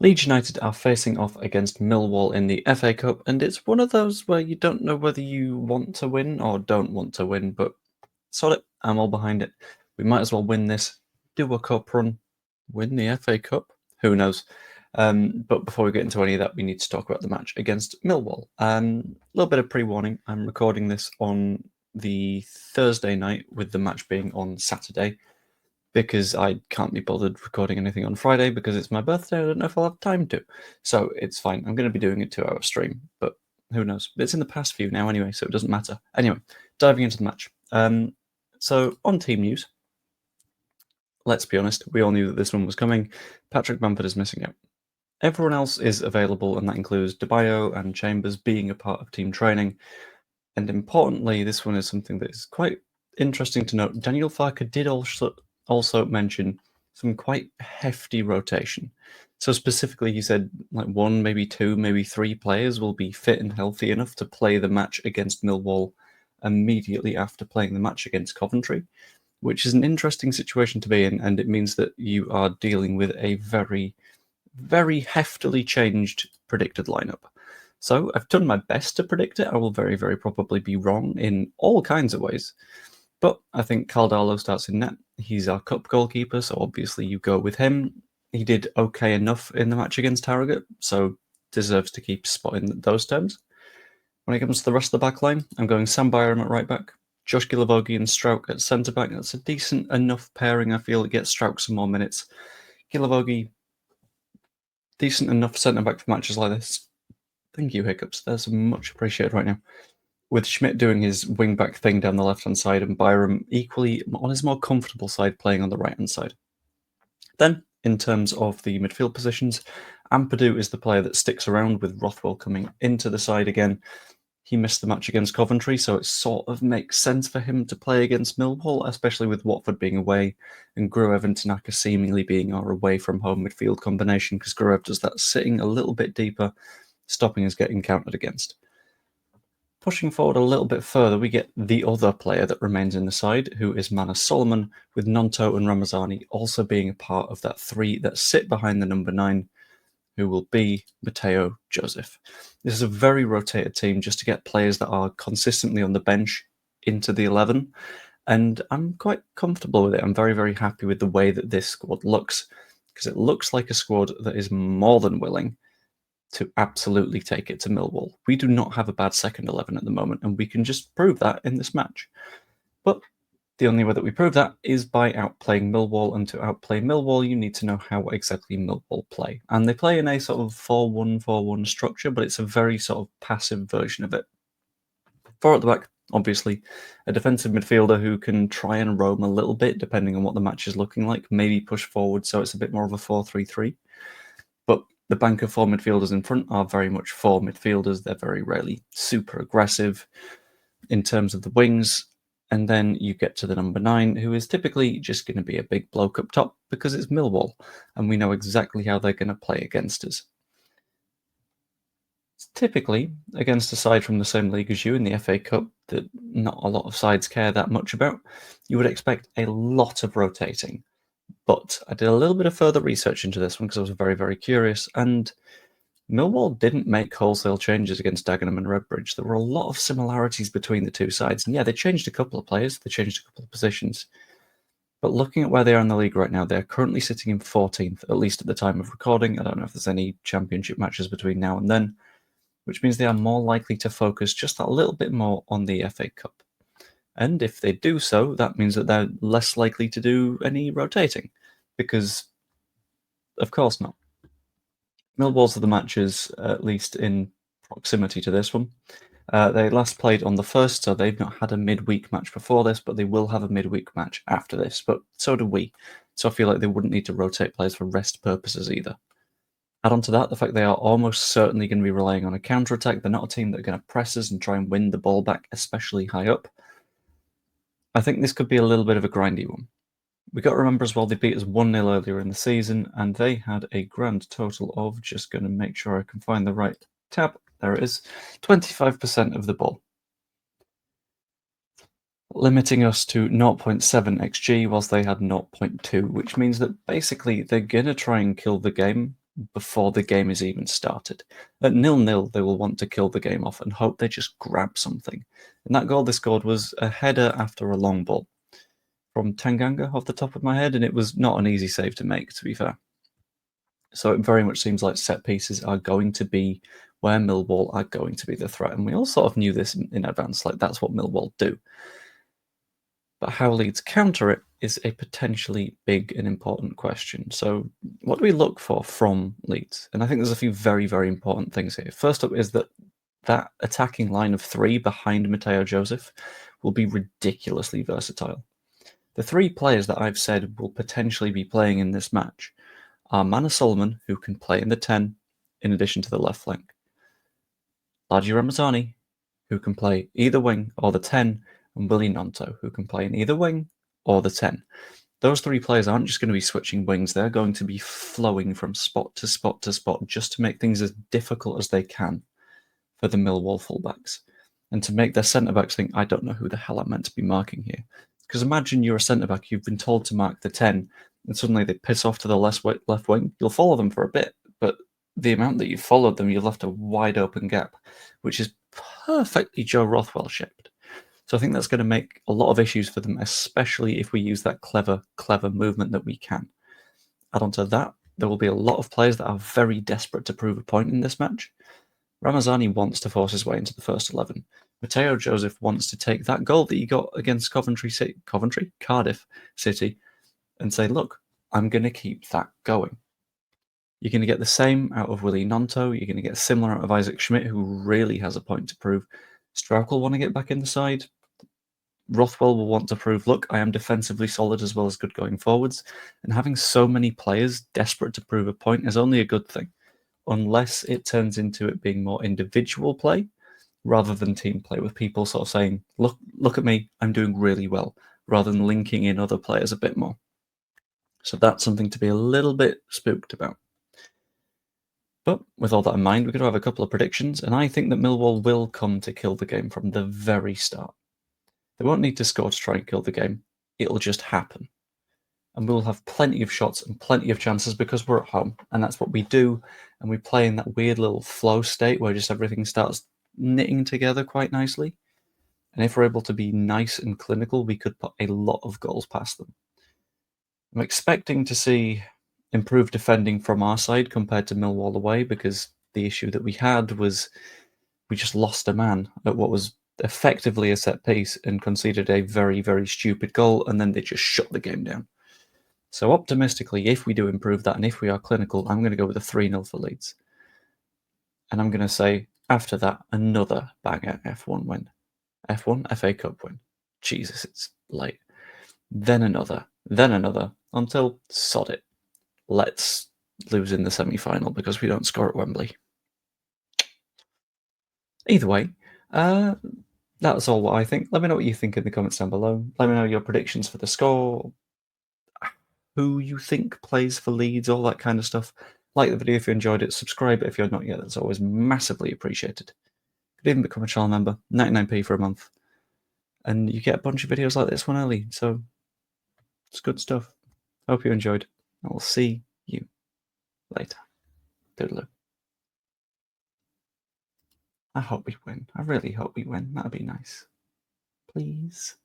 Leeds United are facing off against Millwall in the FA Cup, and it's one of those where you don't know whether you want to win or don't want to win, but sod it, I'm all behind it. We might as well win this, do a cup run, win the FA Cup. Who knows? But before we get into any of that, we need to talk about the match against Millwall. A little bit of pre-warning. I'm recording this on the Thursday night, with the match being on Saturday, because I can't be bothered recording anything on Friday because it's my birthday. I don't know if I'll have time to. So it's fine. I'm going to be doing a 2-hour stream, but who knows? It's in the past few now anyway, so it doesn't matter. Anyway, diving into the match. So on team news, let's be honest, we all knew that this one was coming. Patrick Bamford is missing out. Everyone else is available, and that includes DeBayo and Chambers being a part of team training. And importantly, this one is something that is quite interesting to note. Daniel Farke did also mention some quite hefty rotation. So specifically, he said like one, maybe two, maybe three players will be fit and healthy enough to play the match against Millwall immediately after playing the match against Coventry, which is an interesting situation to be in, and it means that you are dealing with a very, very heftily changed predicted lineup. So I've done my best to predict it. I will very, very probably be wrong in all kinds of ways. But I think Caldalo starts in net. He's our cup goalkeeper, so obviously you go with him. He did okay enough in the match against Harrogate, so deserves to keep spot in those terms. When it comes to the rest of the back line, I'm going Sam Byram at right back, Josh Gilavogi and Strauch at centre back. That's a decent enough pairing. I feel it gets Strauch some more minutes. Gilavogi, decent enough centre back for matches like this. Thank you, Hiccups. That's much appreciated right now. With Schmidt doing his wing-back thing down the left-hand side and Byram equally on his more comfortable side playing on the right-hand side. Then, in terms of the midfield positions, Ampadu is the player that sticks around, with Rothwell coming into the side again. He missed the match against Coventry, so it sort of makes sense for him to play against Millwall, especially with Watford being away and Gruev and Tanaka seemingly being our away-from-home midfield combination, because Gruev does that sitting a little bit deeper, stopping us getting countered against. Pushing forward a little bit further, we get the other player that remains in the side, who is Manus Solomon, with Nonto and Ramazani also being a part of that three that sit behind the number 9, who will be Matteo Joseph. This is a very rotated team just to get players that are consistently on the bench into the 11, and I'm quite comfortable with it. I'm very, very happy with the way that this squad looks, because it looks like a squad that is more than willing to absolutely take it to Millwall. We do not have a bad second 11 at the moment, and we can just prove that in this match. But the only way that we prove that is by outplaying Millwall, and to outplay Millwall, you need to know how exactly Millwall play. And they play in a sort of 4-1-4-1 structure, but it's a very sort of passive version of it. 4 at the back, obviously, a defensive midfielder who can try and roam a little bit, depending on what the match is looking like, maybe push forward so it's a bit more of a 4-3-3. But the bank of 4 midfielders in front are very much 4 midfielders. They're very rarely super aggressive in terms of the wings. And then you get to the number 9, who is typically just going to be a big bloke up top because it's Millwall, and we know exactly how they're going to play against us. Typically, against a side from the same league as you in the FA Cup that not a lot of sides care that much about, you would expect a lot of rotating. But I did a little bit of further research into this one because I was very, very curious, and Millwall didn't make wholesale changes against Dagenham and Redbridge. There were a lot of similarities between the two sides, and yeah, they changed a couple of players, they changed a couple of positions. But looking at where they are in the league right now, they're currently sitting in 14th, at least at the time of recording. I don't know if there's any championship matches between now and then, which means they are more likely to focus just a little bit more on the FA Cup. And if they do so, that means that they're less likely to do any rotating, because of course not. Millwall's are the matches, at least in proximity to this one. They last played on the 1st, so they've not had a midweek match before this, but they will have a midweek match after this, but so do we. So I feel like they wouldn't need to rotate players for rest purposes either. Add on to that the fact they are almost certainly going to be relying on a counter-attack. They're not a team that are going to press us and try and win the ball back, especially high up. I think this could be a little bit of a grindy one. We got to remember as well, they beat us 1-0 earlier in the season, and they had a grand total of, just going to make sure I can find the right tab, there it is, 25% of the ball, limiting us to 0.7 xg, whilst they had 0.2, which means that basically they're going to try and kill the game before the game is even started. At 0-0, they will want to kill the game off and hope they just grab something. And that goal they scored was a header after a long ball from Tanganga off the top of my head, and it was not an easy save to make, to be fair. So it very much seems like set pieces are going to be where Millwall are going to be the threat. And we all sort of knew this in advance, like that's what Millwall do. But how Leeds counter it is a potentially big and important question. So what do we look for from Leeds? And I think there's a few very, very important things here. First up is that attacking line of three behind Mateo Joseph will be ridiculously versatile. The three players that I've said will potentially be playing in this match are Mana Solomon, who can play in the 10 in addition to the left flank, Laji Ramazani, who can play either wing or the 10, and Willie Nonto, who can play in either wing or the 10. Those three players aren't just going to be switching wings, they're going to be flowing from spot to spot to spot just to make things as difficult as they can for the Millwall fullbacks. And to make their centre-backs think, I don't know who the hell I'm meant to be marking here. Because imagine you're a centre-back, you've been told to mark the 10, and suddenly they piss off to the left wing. You'll follow them for a bit, but the amount that you've followed them, you've left a wide open gap, which is perfectly Joe Rothwell shaped. So I think that's going to make a lot of issues for them, especially if we use that clever movement that we can. Add on to that, there will be a lot of players that are very desperate to prove a point in this match. Ramazani wants to force his way into the first 11. Mateo Joseph wants to take that goal that he got against Cardiff City, and say, look, I'm going to keep that going. You're going to get the same out of Willie Nonto. You're going to get similar out of Isaac Schmidt, who really has a point to prove. Strauch will want to get back in the side. Rothwell will want to prove, look, I am defensively solid as well as good going forwards. And having so many players desperate to prove a point is only a good thing, unless it turns into it being more individual play rather than team play, with people sort of saying, look at me, I'm doing really well, rather than linking in other players a bit more. So that's something to be a little bit spooked about. But with all that in mind, we're going to have a couple of predictions, and I think that Millwall will come to kill the game from the very start. They won't need to score to try and kill the game. It'll just happen. And we'll have plenty of shots and plenty of chances because we're at home, and that's what we do. And we play in that weird little flow state where just everything starts knitting together quite nicely. And if we're able to be nice and clinical, we could put a lot of goals past them. I'm expecting to see improved defending from our side compared to Millwall away, because the issue that we had was we just lost a man at what was effectively a set piece and conceded a very, very stupid goal, and then they just shut the game down. So optimistically, if we do improve that and if we are clinical, I'm going to go with a 3-0 for Leeds. And I'm going to say, after that, another banger F1 win. F1 FA Cup win. Jesus, it's late. Then another, until sod it. Let's lose in the semi-final because we don't score at Wembley. Either way, that's all what I think. Let me know what you think in the comments down below. Let me know your predictions for the score, who you think plays for Leeds, all that kind of stuff. Like the video if you enjoyed it, subscribe if you're not yet, that's always massively appreciated. You could even become a channel member, 99p for a month, and you get a bunch of videos like this one early, so it's good stuff. Hope you enjoyed, and we'll see you later. Toodaloo. I hope we win. I really hope we win. That'd be nice. Please.